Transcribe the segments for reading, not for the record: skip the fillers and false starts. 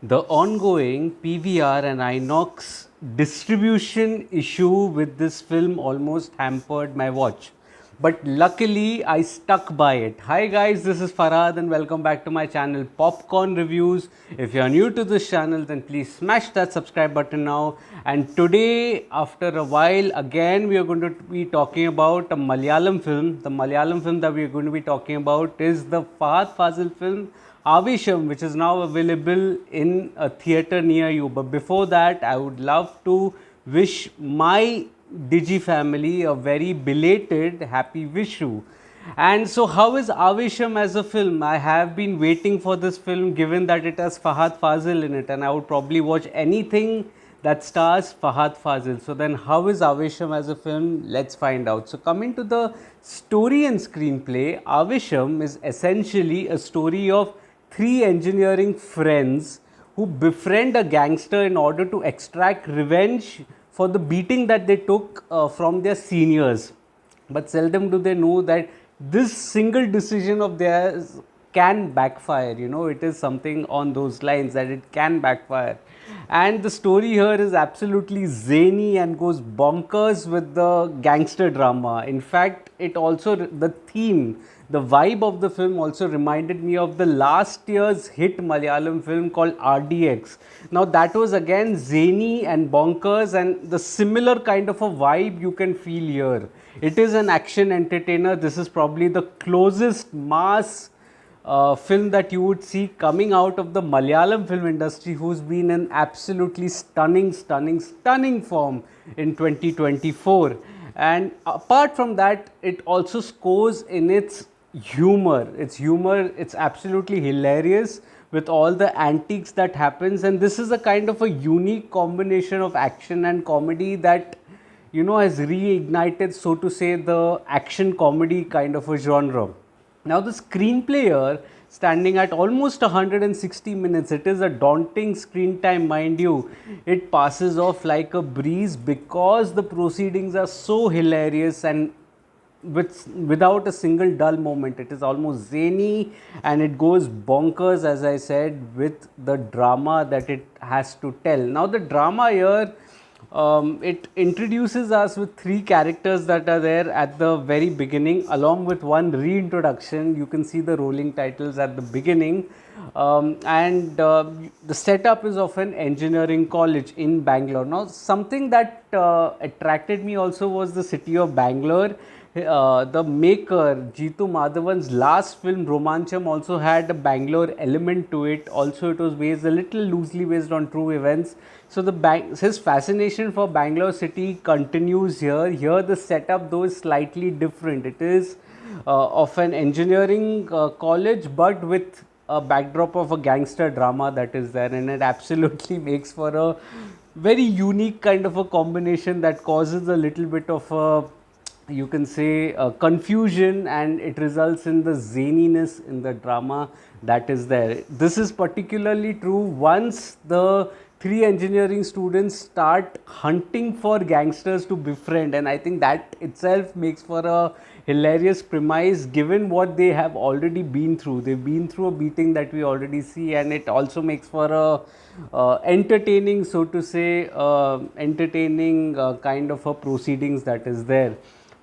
the ongoing PVR and Inox distribution issue with this film almost hampered my watch. But luckily, I stuck by it. Hi guys, this is Farhad and welcome back to my channel Popcorn Reviews. If you are new to this channel, then please smash that subscribe button now. And today, after a while, again we are going to be talking about a Malayalam film. The Malayalam film that we are going to be talking about is the Fahadh Faasil film Aavesham, which is now available in a theatre near you. But before that, I would love to wish my Digi family a very belated happy Vishu. And so, how is Aavesham as a film? I have been waiting for this film given that it has Fahadh Faasil in it, and I would probably watch anything that stars Fahadh Faasil. So, then how is Aavesham as a film? Let's find out. So, coming to the story and screenplay, Aavesham is essentially a story of three engineering friends who befriend a gangster in order to extract revenge for the beating that they took from their seniors. But seldom do they know that this single decision of theirs can backfire. It is something on those lines that it can backfire. And the story here is absolutely zany and goes bonkers with the gangster drama. In fact, the theme, the vibe of the film also reminded me of the last year's hit Malayalam film called RDX. Now, that was again zany and bonkers, and the similar kind of a vibe you can feel here. It is an action entertainer. This is probably the closest mass film that you would see coming out of the Malayalam film industry, who's been in absolutely stunning form in 2024. And apart from that, it also scores in its humor. It's absolutely hilarious with all the antiques that happens, and this is a kind of a unique combination of action and comedy that has reignited, so to say, the action comedy kind of a genre. Now, the screenplay here, standing at almost 160 minutes, it is a daunting screen time, mind you. It passes off like a breeze because the proceedings are so hilarious and without a single dull moment. It is almost zany and it goes bonkers, as I said, with the drama that it has to tell. Now, the drama here, it introduces us with three characters that are there at the very beginning, along with one reintroduction. You can see the rolling titles at the beginning, and the setup is of an engineering college in Bangalore. Now, something that attracted me also was the city of Bangalore. The maker Jithu Madhavan's last film Romancham also had a Bangalore element to it. Also, it was based a little loosely based on true events. So his fascination for Bangalore city continues here. Here, the setup though is slightly different. It is of an engineering college, but with a backdrop of a gangster drama that is there, and it absolutely makes for a very unique kind of a combination that causes a little bit of a, you can say, confusion, and it results in the zaniness in the drama that is there. This is particularly true once the three engineering students start hunting for gangsters to befriend, and I think that itself makes for a hilarious premise given what they have already been through. They've been through a beating that we already see, and it also makes for a entertaining, so to say, entertaining kind of a proceedings that is there.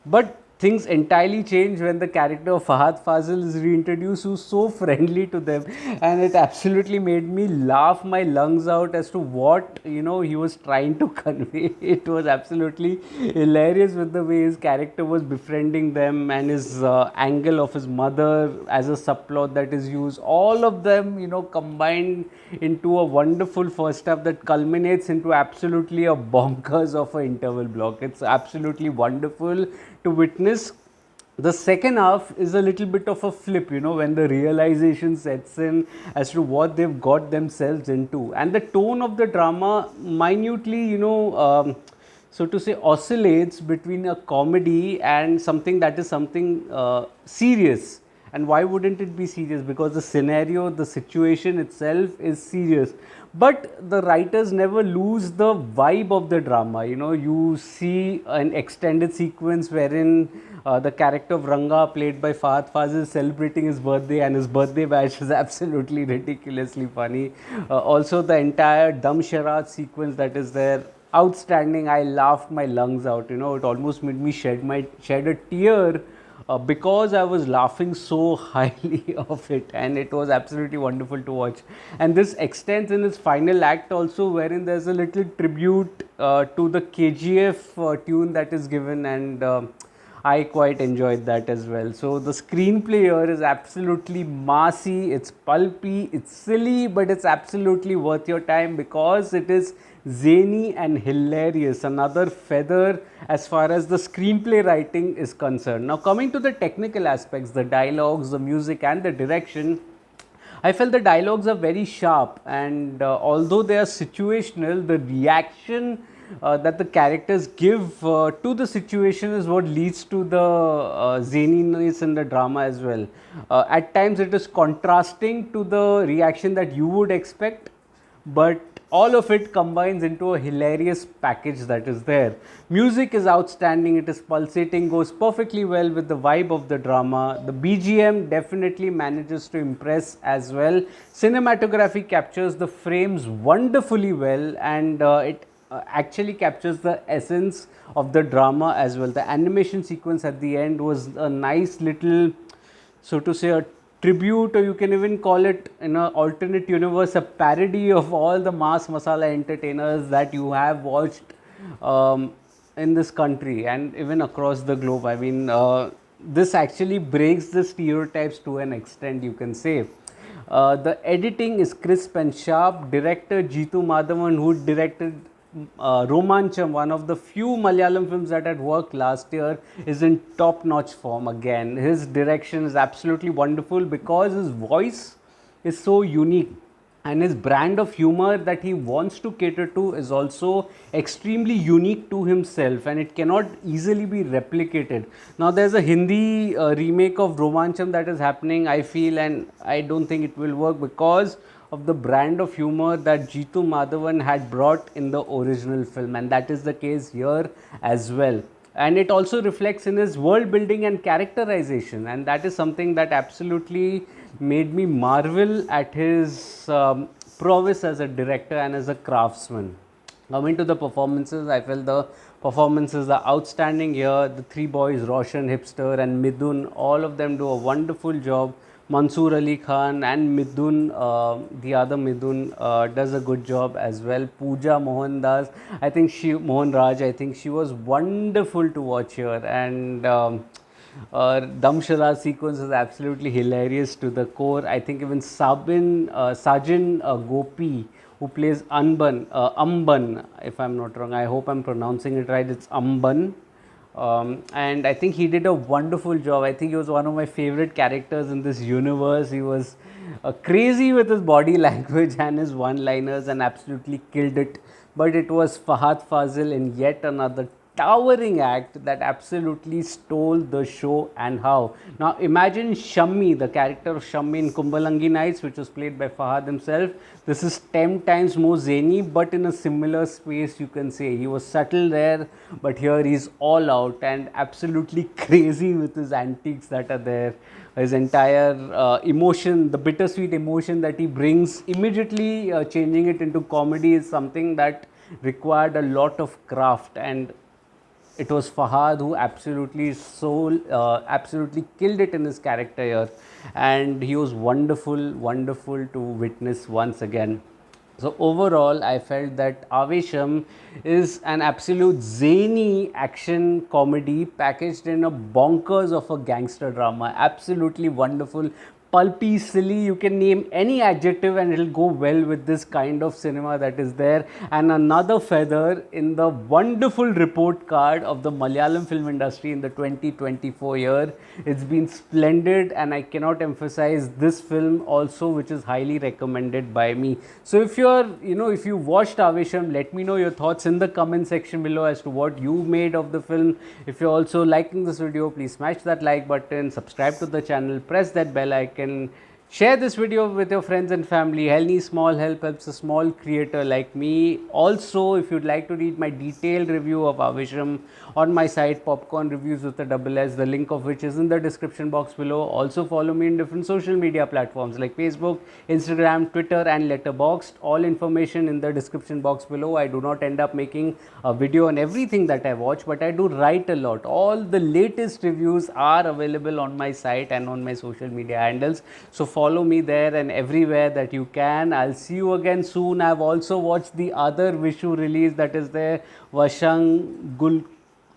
But things entirely change when the character of Fahadh Faasil is reintroduced, who's so friendly to them, and it absolutely made me laugh my lungs out as to what he was trying to convey. It was absolutely hilarious with the way his character was befriending them, and his angle of his mother as a subplot that is used. All of them, combined into a wonderful first half that culminates into absolutely a bonkers of an interval block. It's absolutely wonderful to witness. The second half is a little bit of a flip, when the realization sets in as to what they've got themselves into, and the tone of the drama minutely, so to say, oscillates between a comedy and something that is something serious. And why wouldn't it be serious? Because the scenario, the situation itself is serious. But the writers never lose the vibe of the drama. You know, you see an extended sequence wherein the character of Ranga, played by Fahadh Faasil, is celebrating his birthday, and his birthday bash is absolutely ridiculously funny. Also, the entire Dam Sharat sequence that is there, outstanding. I laughed my lungs out. You know, it almost made me shed a tear because I was laughing so highly of it, and it was absolutely wonderful to watch. And this extends in its final act also, wherein there's a little tribute to the KGF tune that is given, and I quite enjoyed that as well. So the screenplay here is absolutely massy, it's pulpy, it's silly, but it's absolutely worth your time because it is zany and hilarious. Another feather as far as the screenplay writing is concerned. Now, coming to the technical aspects, the dialogues, the music, and the direction, I felt the dialogues are very sharp, and although they are situational, the reaction that the characters give to the situation is what leads to the zaniness in the drama as well. At times, it is contrasting to the reaction that you would expect, but all of it combines into a hilarious package that is there. Music is outstanding, it is pulsating, goes perfectly well with the vibe of the drama. The BGM definitely manages to impress as well. Cinematography captures the frames wonderfully well, and it actually captures the essence of the drama as well. The animation sequence at the end was a nice little, so to say, a tribute, or you can even call it, in an alternate universe, a parody of all the mass masala entertainers that you have watched in this country and even across the globe. I mean, this actually breaks the stereotypes to an extent, you can say. The editing is crisp and sharp. Director Jithu Madhavan, who directed Romancham, one of the few Malayalam films that had worked last year, is in top notch form again. His direction is absolutely wonderful because his voice is so unique, and his brand of humor that he wants to cater to is also extremely unique to himself, and it cannot easily be replicated. Now, there's a Hindi remake of Romancham that is happening, I feel, and I don't think it will work because of the brand of humor that Jithu Madhavan had brought in the original film, and that is the case here as well. And it also reflects in his world building and characterization, and that is something that absolutely made me marvel at his prowess as a director and as a craftsman. Coming to the performances, I felt the performances are outstanding here. The three boys, Roshan, Hipster, and Midun, all of them do a wonderful job. Mansoor Ali Khan and Midun, the other Midun, does a good job as well. Pooja Mohandas, Mohan Raj, I think she was wonderful to watch here. And Damshara sequence is absolutely hilarious to the core. I think even Sajin Gopi, who plays Amban, if I'm not wrong, I hope I'm pronouncing it right, it's Amban. And I think he did a wonderful job. I think he was one of my favorite characters in this universe. He was crazy with his body language and his one-liners and absolutely killed it. But it was Fahadh Faasil in yet another towering act that absolutely stole the show. And how. Now imagine Shammi, the character of Shammi in Kumbalangi Nights, which was played by Fahad himself. This is 10 times more zany, but in a similar space, you can say. He was subtle there, but here he's all out and absolutely crazy with his antiques that are there. His entire emotion, the bittersweet emotion that he brings, immediately changing it into comedy, is something that required a lot of craft, and it was Fahad who absolutely killed it in his character here, and he was wonderful to witness once again. So overall, I felt that Aavesham is an absolute zany action comedy packaged in a bonkers of a gangster drama. Absolutely wonderful, pulpy, silly. You can name any adjective and it'll go well with this kind of cinema that is there. And another feather in the wonderful report card of the Malayalam film industry in the 2024 year. It's been splendid, and I cannot emphasize this film also, which is highly recommended by me. So if you're, if you watched Aavesham, let me know your thoughts in the comment section below as to what you made of the film. If you're also liking this video, please smash that like button, subscribe to the channel, press that bell icon, share this video with your friends and family. Any small help helps a small creator like me. Also, if you'd like to read my detailed review of Aavesham on my site, Popcorn Reviews with a double S, the link of which is in the description box below. Also follow me in different social media platforms like Facebook, Instagram, Twitter and Letterboxd. All information in the description box below. I do not end up making a video on everything that I watch, but I do write a lot. All the latest reviews are available on my site and on my social media handles. So follow me there and everywhere that you can. I'll see you again soon. I've also watched the other Vishu release that is there, Vashang Gul.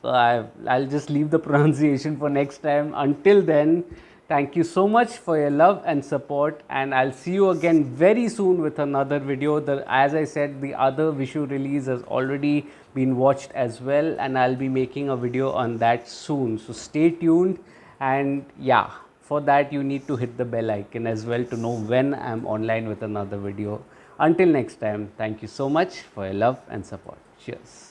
I'll just leave the pronunciation for next time. Until then, thank you so much for your love and support, and I'll see you again very soon with another video. As I said, the other Vishu release has already been watched as well, and I'll be making a video on that soon. So stay tuned, and yeah, for that you need to hit the bell icon as well to know when I'm online with another video. Until next time, thank you so much for your love and support. Cheers.